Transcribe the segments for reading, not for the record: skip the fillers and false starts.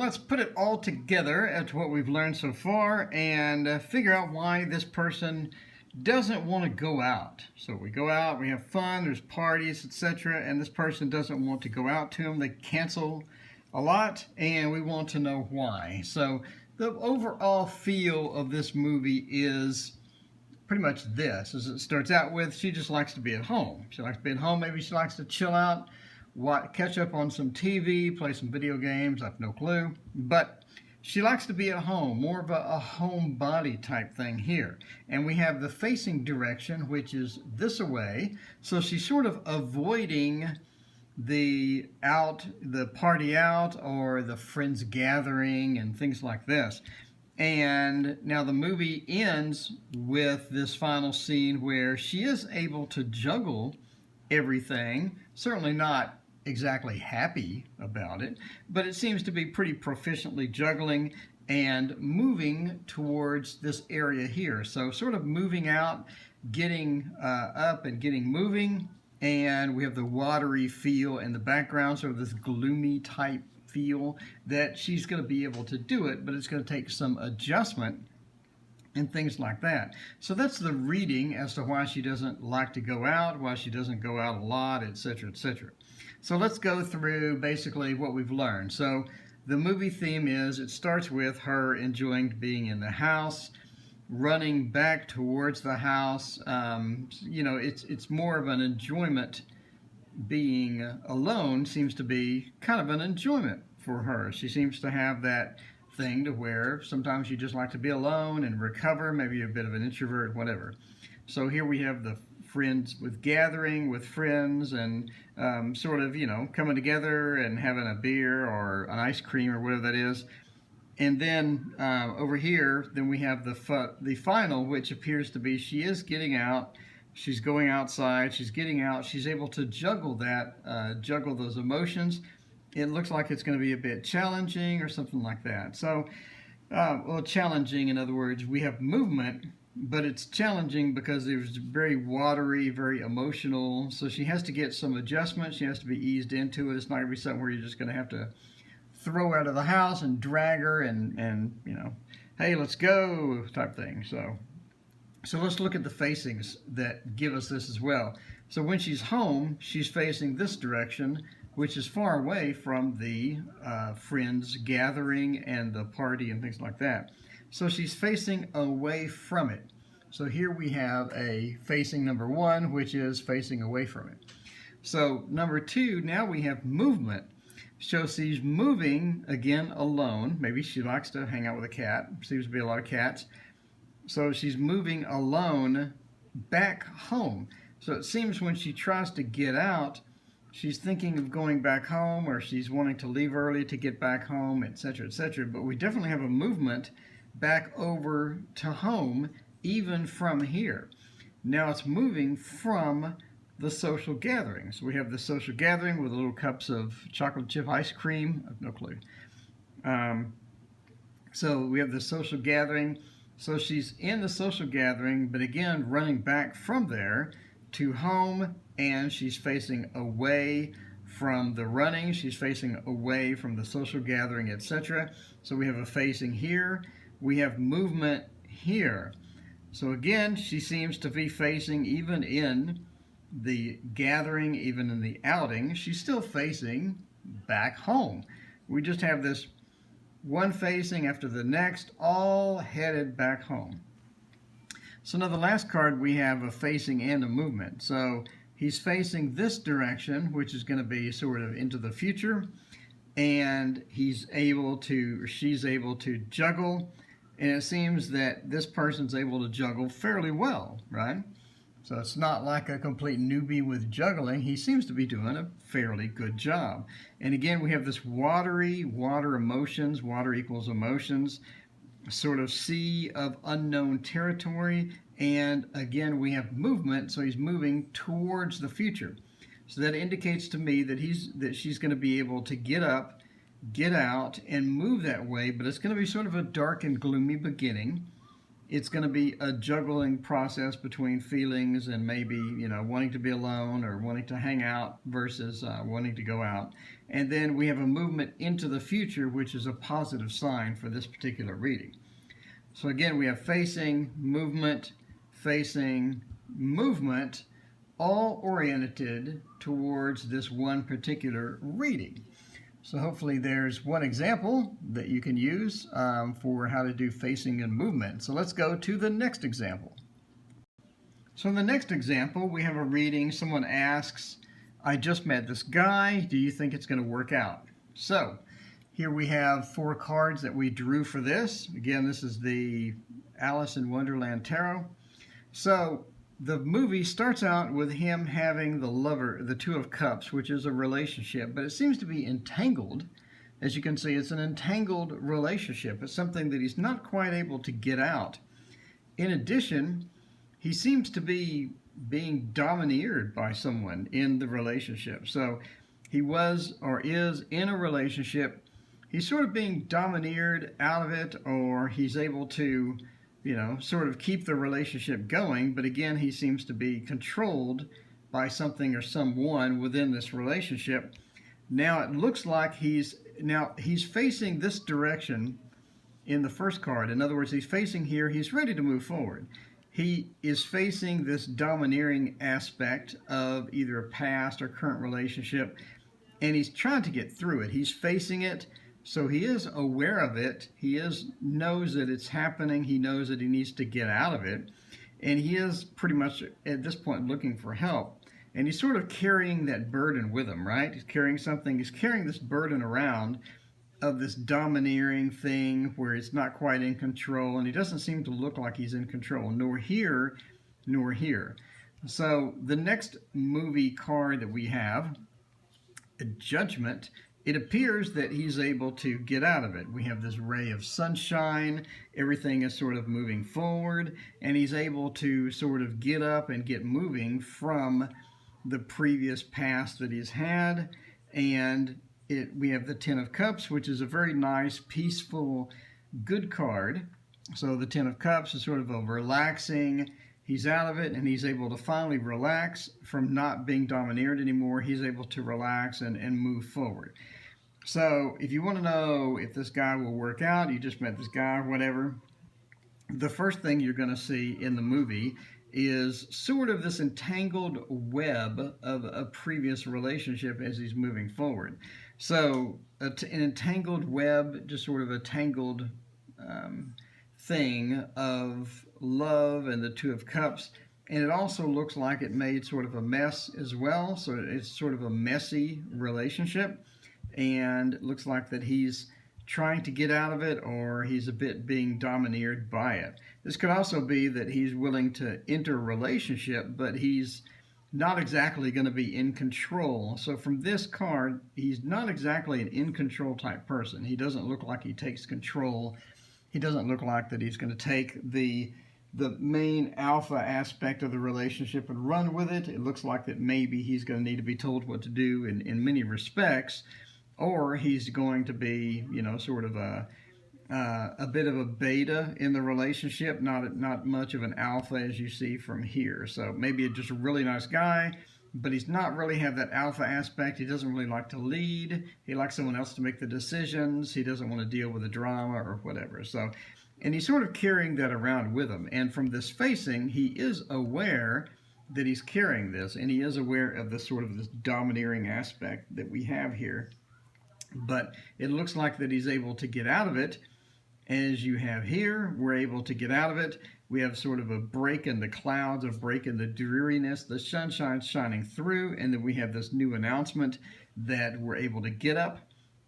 let's put it all together as what we've learned so far and figure out why this person doesn't want to go out. So we go out, we have fun, there's parties, etc., and this person doesn't want to go out to them. They cancel a lot, and we want to know why. So the overall feel of this movie is pretty much this. As it starts out with, she just likes to be at home. She likes to be at home. Maybe she likes to chill out, catch up on some TV, play some video games. I have no clue. But she likes to be at home, more of a homebody type thing here. And we have the facing direction, which is this away. So she's sort of avoiding the party out or the friends gathering and things like this. And now the movie ends with this final scene where she is able to juggle everything, certainly not exactly happy about it, but it seems to be pretty proficiently juggling and moving towards this area here. So sort of moving out, getting up and getting moving, and we have the watery feel in the background, sort of this gloomy type feel that she's going to be able to do it, but it's going to take some adjustment and things like that. So that's the reading as to why she doesn't like to go out, why she doesn't go out a lot, etc., etc. So let's go through basically what we've learned. So the movie theme is, it starts with her enjoying being in the house, running back towards the house. It's more of an enjoyment. Being alone seems to be kind of an enjoyment for her. She seems to have that thing to where sometimes you just like to be alone and recover, maybe a bit of an introvert, whatever. So here we have the friends with gathering with friends and sort of, coming together and having a beer or an ice cream or whatever that is. And then over here, then we have the final, which appears to be she is getting out. She's going outside, she's getting out, she's able to juggle those emotions. It looks like it's going to be a bit challenging or something like that. So, challenging, in other words, we have movement, but it's challenging because it was very watery, very emotional. So she has to get some adjustment, she has to be eased into it. It's not going to be something where you're just going to have to throw her out of the house and drag her and hey, let's go type thing. So let's look at the facings that give us this as well. So when she's home, she's facing this direction, which is far away from the friends gathering and the party and things like that. So she's facing away from it. So here we have a facing number one, which is facing away from it. So number two, now we have movement. So she's moving, again, alone. Maybe she likes to hang out with a cat. Seems to be a lot of cats. So she's moving alone back home. So it seems when she tries to get out, she's thinking of going back home, or she's wanting to leave early to get back home, etc., etc. But we definitely have a movement back over to home, even from here. Now it's moving from the social gathering. So we have the social gathering with little cups of chocolate chip ice cream. I have no clue. So we have the social gathering. So she's in the social gathering, but again, running back from there to home, and she's facing away from the running, she's facing away from the social gathering, etc. So we have a facing here, we have movement here. So again, she seems to be facing, even in the gathering, even in the outing, she's still facing back home. We just have this one facing after the next, all headed back home. So now the last card, we have a facing and a movement. So he's facing this direction, which is going to be sort of into the future, and she's able to juggle, and it seems that this person's able to juggle fairly well, right? So it's not like a complete newbie with juggling. He seems to be doing a fairly good job. And again, we have this water emotions, water equals emotions, sort of sea of unknown territory. And again, we have movement, so he's moving towards the future. So that indicates to me that she's going to be able to get up, get out, and move that way, but it's going to be sort of a dark and gloomy beginning. it's going to be a juggling process between feelings and maybe, wanting to be alone or wanting to hang out versus wanting to go out. And then we have a movement into the future, which is a positive sign for this particular reading. So again, we have facing, movement, all oriented towards this one particular reading. So hopefully there's one example that you can use for how to do facing and movement. So let's go to the next example. So in the next example, we have a reading. Someone asks, I just met this guy. Do you think it's going to work out? So here we have 4 cards that we drew for this. Again, this is the Alice in Wonderland Tarot. So the movie starts out with him having the lover, the Two of Cups, which is a relationship, but it seems to be entangled. As you can see, it's an entangled relationship. It's something that he's not quite able to get out. In addition, he seems to be being domineered by someone in the relationship. So he was or is in a relationship. He's sort of being domineered out of it, or he's able to sort of keep the relationship going, but again, he seems to be controlled by something or someone within this relationship. Now it looks like he's facing this direction in the first card. In other words, he's facing here, he's ready to move forward. He is facing this domineering aspect of either a past or current relationship, and he's trying to get through it. He's facing it. So he is aware of it. He knows that it's happening. He knows that he needs to get out of it. And he is pretty much at this point looking for help. And he's sort of carrying that burden with him, right? He's carrying something. He's carrying this burden around of this domineering thing where it's not quite in control. And he doesn't seem to look like he's in control, nor here, nor here. So the next movie card that we have, a Judgment, it appears that he's able to get out of it. We have this ray of sunshine, everything is sort of moving forward, and he's able to sort of get up and get moving from the previous past that he's had. And we have the Ten of Cups, which is a very nice, peaceful, good card. So the Ten of Cups is sort of a relaxing, he's out of it, and he's able to finally relax from not being domineered anymore. He's able to relax and move forward. So if you want to know if this guy will work out, you just met this guy or whatever, the first thing you're going to see in the movie is sort of this entangled web of a previous relationship as he's moving forward. So an entangled web, just sort of a tangled thing of love and the Two of Cups. And it also looks like it made sort of a mess as well. So it's sort of a messy relationship. And it looks like that he's trying to get out of it, or he's a bit being domineered by it. This could also be that he's willing to enter a relationship, but he's not exactly going to be in control. So from this card, he's not exactly an in control type person. He doesn't look like he takes control. He doesn't look like that he's going to take the main alpha aspect of the relationship and run with it. It looks like that maybe he's going to need to be told what to do in many respects, or he's going to be, sort of a bit of a beta in the relationship, not much of an alpha as you see from here. So maybe just a really nice guy, but he's not really have that alpha aspect. He doesn't really like to lead. He likes someone else to make the decisions. He doesn't want to deal with the drama or whatever. So, and he's sort of carrying that around with him. And from this facing, he is aware that he's carrying this, and he is aware of this sort of this domineering aspect that we have here. But it looks like that he's able to get out of it. As you have here, we're able to get out of it. We have sort of a break in the clouds, a break in the dreariness. The sunshine's shining through, and then we have this new announcement that we're able to get up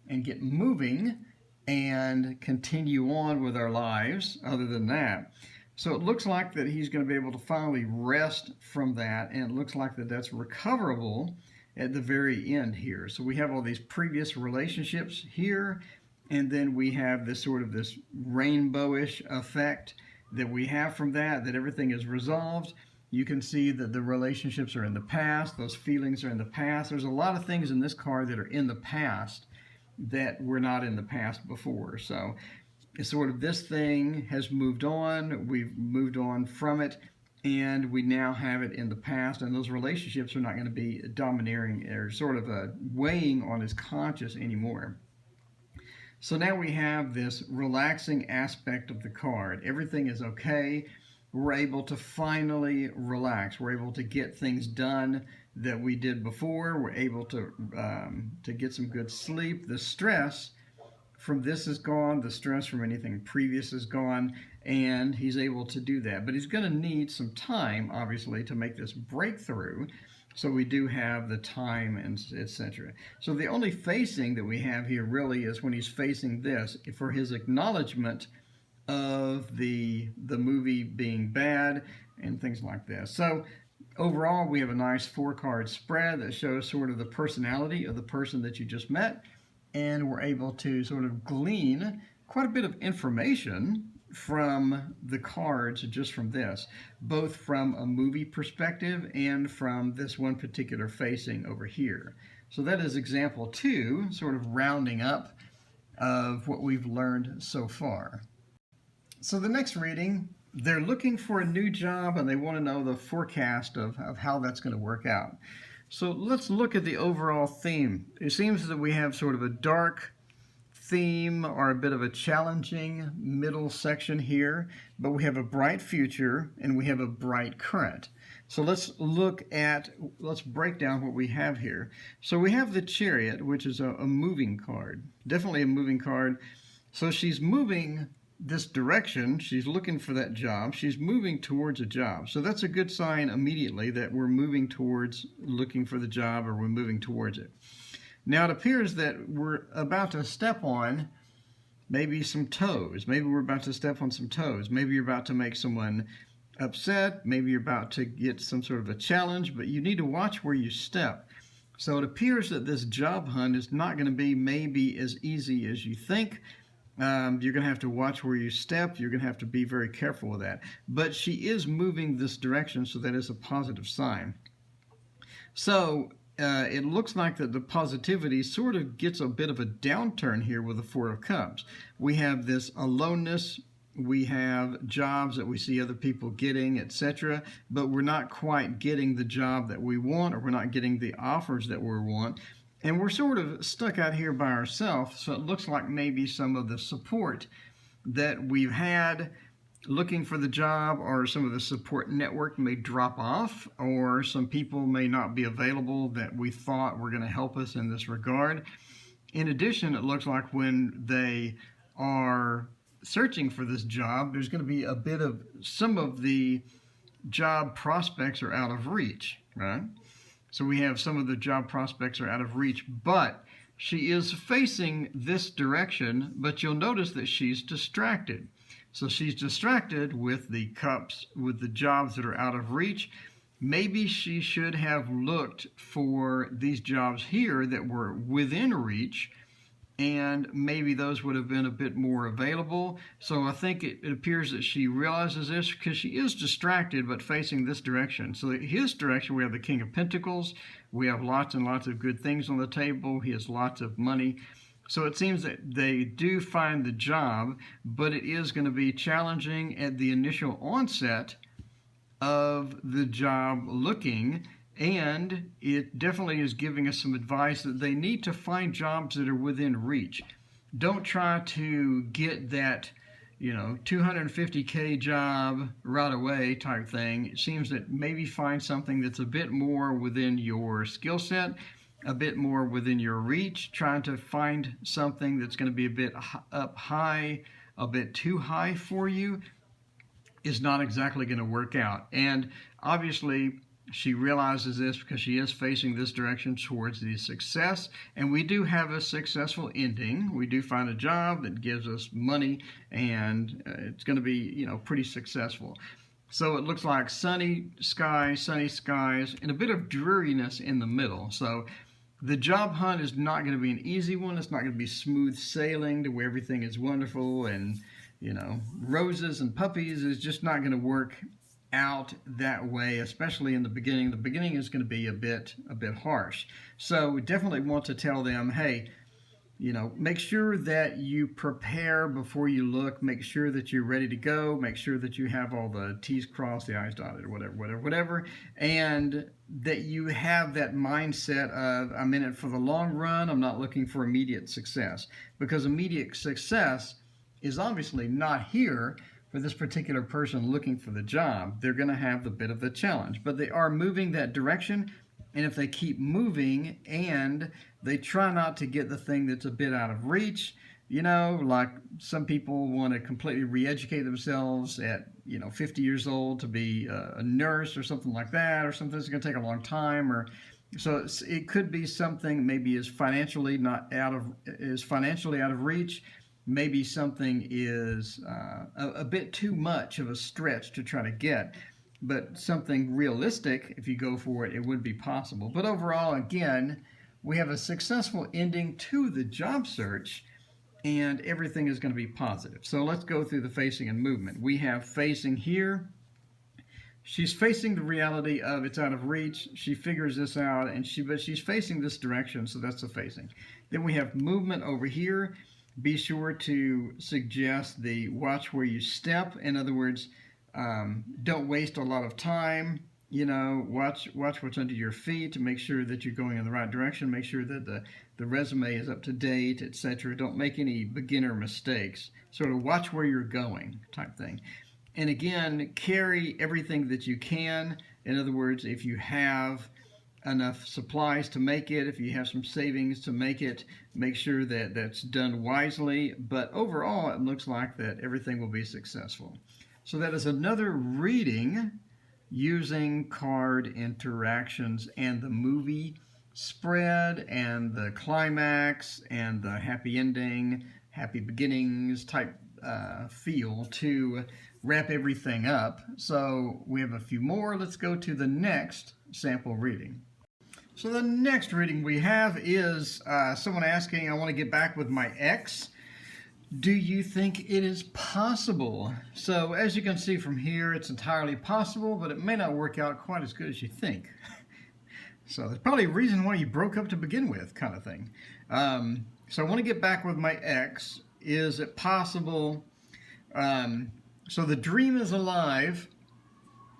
and get moving and continue on with our lives other than that. So it looks like that he's going to be able to finally rest from that, and it looks like that that's recoverable at the very end here. So we have all these previous relationships here, and then we have this sort of this rainbowish effect that we have from that everything is resolved. You can see that the relationships are in the past, those feelings are in the past. There's a lot of things in this card that are in the past that were not in the past before. So It's sort of this thing has moved on. We've moved on from it, and we now have it in the past. And those relationships are not going to be domineering or sort of weighing on his conscience anymore. So now we have this relaxing aspect of the card. Everything is okay. We're able to finally relax. We're able to get things done that we did before. We're able to get some good sleep. The stress from this is gone. The stress from anything previous is gone, and he's able to do that. But he's going to need some time, obviously, to make this breakthrough. So we do have the time and etc. So the only facing that we have here really is when he's facing this for his acknowledgement of the movie being bad and things like this. So overall, we have a nice 4-card spread that shows sort of the personality of the person that you just met, and we're able to sort of glean quite a bit of information from the cards just from this, both from a movie perspective and from this one particular facing over here. So that is example 2, sort of rounding up of what we've learned so far. So the next reading, they're looking for a new job and they want to know the forecast of how that's going to work out. So let's look at the overall theme. It seems that we have sort of a dark theme or a bit of a challenging middle section here, but we have a bright future and we have a bright current. So let's break down what we have here. So we have the Chariot, which is a moving card, definitely a moving card. So she's moving this direction. She's looking for that job. She's moving towards a job. So that's a good sign immediately that we're moving towards looking for the job, or we're moving towards it. Now it appears that we're about to step on maybe some toes. Maybe we're about to step on some toes. Maybe you're about to make someone upset. Maybe you're about to get some sort of a challenge, but you need to watch where you step. So it appears that this job hunt is not going to be maybe as easy as you think. You're going to have to watch where you step. You're going to have to be very careful with that. But she is moving this direction, so that is a positive sign. So it looks like that the positivity sort of gets a bit of a downturn here with the Four of Cups. We have this aloneness. We have jobs that we see other people getting, etc., but we're not quite getting the job that we want, or we're not getting the offers that we want. And we're sort of stuck out here by ourselves, so it looks like maybe some of the support that we've had looking for the job, or some of the support network may drop off, or some people may not be available that we thought were going to help us in this regard. In addition, it looks like when they are searching for this job, there's going to be a bit of some of the job prospects are out of reach, right? So we have some of the job prospects are out of reach, but she is facing this direction, but you'll notice that she's distracted. So she's distracted with the cups, with the jobs that are out of reach. Maybe she should have looked for these jobs here that were within reach, and maybe those would have been a bit more available. So I think it appears that she realizes this because she is distracted but facing this direction. So his direction, we have the King of Pentacles. We have lots and lots of good things on the table. He has lots of money. So it seems that they do find the job, but it is going to be challenging at the initial onset of the job looking. And it definitely is giving us some advice that they need to find jobs that are within reach. Don't try to get that, 250K job right away type thing. It seems that maybe find something that's a bit more within your skill set, a bit more within your reach. Trying to find something that's going to be a bit up high, a bit too high for you is not exactly going to work out. And obviously, she realizes this because she is facing this direction towards the success, and we do have a successful ending. We do find a job that gives us money, and it's going to be, pretty successful. So it looks like sunny skies, and a bit of dreariness in the middle. So the job hunt is not going to be an easy one. It's not going to be smooth sailing to where everything is wonderful and, roses and puppies. Is just not going to work out that way, especially in the beginning. The beginning is going to be a bit harsh. So we definitely want to tell them, hey, Make sure that you prepare before you look. Make sure that you're ready to go. Make sure that you have all the T's crossed, the I's dotted, or whatever. And that you have that mindset of, I'm in it for the long run. I'm not looking for immediate success. Because immediate success is obviously not here for this particular person looking for the job. They're going to have the bit of the challenge, but they are moving that direction. And if they keep moving and they try not to get the thing that's a bit out of reach, like some people want to completely re-educate themselves at 50 years old to be a nurse or something like that, or something that's going to take a long time, or so it could be something maybe is financially out of reach. Maybe something is a bit too much of a stretch to try to get, but something realistic, if you go for it, it would be possible. But overall, again, we have a successful ending to the job search, and everything is going to be positive. So let's go through the facing and movement. We have facing here. She's facing the reality of it's out of reach. She figures this out, but she's facing this direction, so that's the facing. Then we have movement over here. Be sure to suggest the watch where you step. In other words, don't waste a lot of time. Watch what's under your feet to make sure that you're going in the right direction. Make sure that the resume is up to date, etc. Don't make any beginner mistakes. Sort of watch where you're going type thing. And again, carry everything that you can. In other words, if you have enough supplies to make it, if you have some savings to make it, make sure that that's done wisely. But overall, it looks like that everything will be successful. So that is another reading using card interactions and the movie spread and the climax and the happy ending, happy beginnings type feel to wrap everything up. So we have a few more. Let's go to the next sample reading. So the next reading we have is someone asking, I want to get back with my ex. Do you think it is possible? So as you can see from here, it's entirely possible, but it may not work out quite as good as you think. So there's probably a reason why you broke up to begin with, kind of thing. So I want to get back with my ex. Is it possible? So the dream is alive,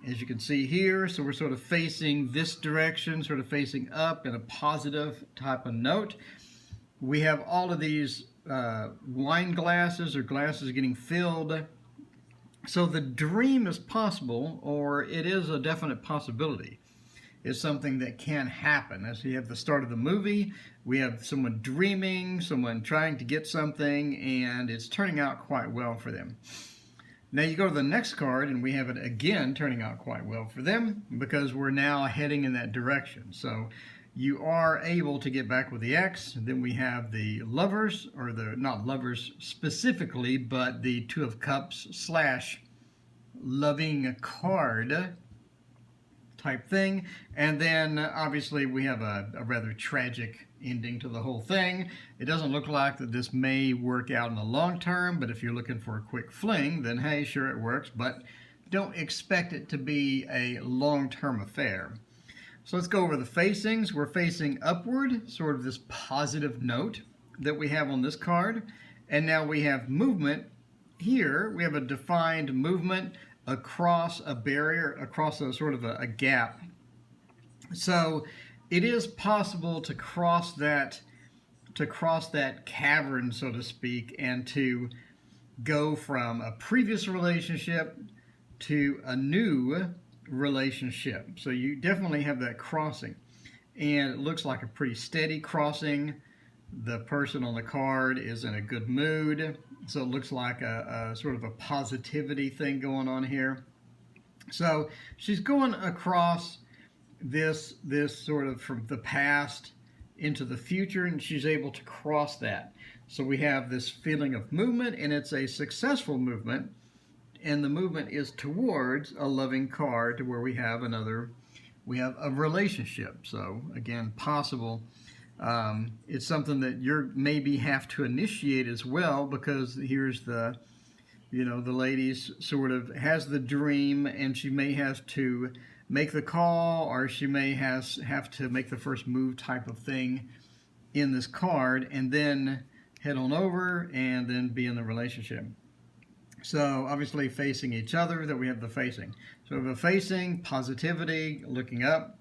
as you can see here. So we're sort of facing this direction, sort of facing up in a positive type of note. We have all of these wine glasses or glasses getting filled. So the dream is possible, or it is a definite possibility. It's something that can happen. As we have the start of the movie, we have someone dreaming, someone trying to get something, and it's turning out quite well for them. Now you go to the next card, and we have it again turning out quite well for them because we're now heading in that direction. So you are able to get back with the ex. Then we have the lovers, or the not lovers specifically, but the Two of Cups / loving card type thing. And then obviously we have a rather tragic ending to the whole thing. It doesn't look like that this may work out in the long term, but if you're looking for a quick fling, then hey, sure, it works, but don't expect it to be a long-term affair. So let's go over the facings. We're facing upward, sort of this positive note that we have on this card. And now we have movement here. We have a defined movement across a barrier, across a sort of a gap. So it is possible to cross that cavern, so to speak, and to go from a previous relationship to a new relationship. So you definitely have that crossing, and it looks like a pretty steady crossing. The person on the card is in a good mood, so it looks like a sort of a positivity thing going on here. So she's going across this sort of from the past into the future, and she's able to cross that. So we have this feeling of movement, and it's a successful movement. And the movement is towards a loving card, to where we have a relationship. So again, possible. It's something that you're maybe have to initiate as well, because here's the lady's sort of has the dream, and she may have to make the call, or she may have to make the first move type of thing in this card and then head on over and then be in the relationship. So obviously facing each other, that we have the facing. So we have a facing, positivity, looking up.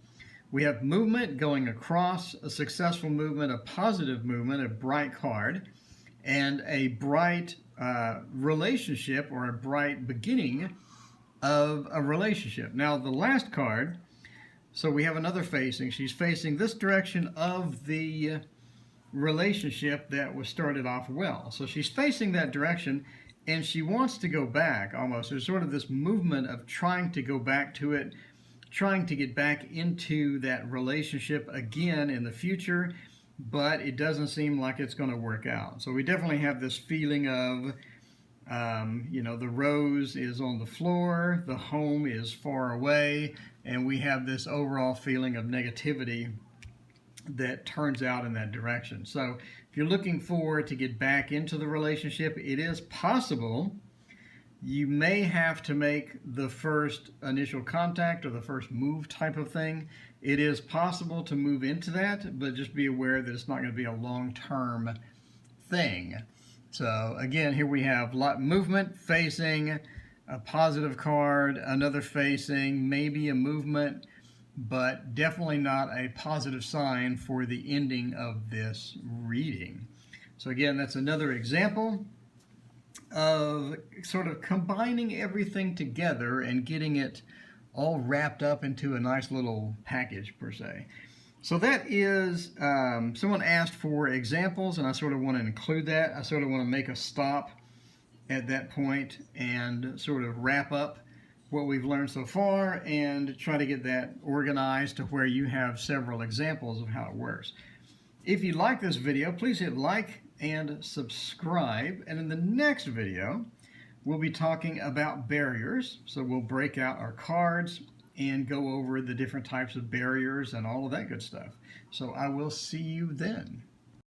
We have movement, going across, a successful movement, a positive movement, a bright card, and a bright relationship, or a bright beginning of a relationship. Now the last card, so we have another facing. She's facing this direction of the relationship that was started off well. So she's facing that direction and she wants to go back almost. There's sort of this movement of trying to go back to it, trying to get back into that relationship again in the future, but it doesn't seem like it's going to work out. So we definitely have this feeling of, the rose is on the floor, the home is far away, and we have this overall feeling of negativity that turns out in that direction. So if you're looking forward to get back into the relationship, it is possible. You may have to make the first initial contact or the first move type of thing. It is possible to move into that, but just be aware that it's not going to be a long-term thing. So again, here we have movement, facing, a positive card, another facing, maybe a movement, but definitely not a positive sign for the ending of this reading. So again, that's another example of sort of combining everything together and getting it all wrapped up into a nice little package per se. So that is, someone asked for examples, and I sort of want to include that. I sort of want to make a stop at that point and sort of wrap up what we've learned so far and try to get that organized to where you have several examples of how it works. If you like this video, please hit like and subscribe. And in the next video, we'll be talking about barriers. So we'll break out our cards and go over the different types of barriers and all of that good stuff. So I will see you then.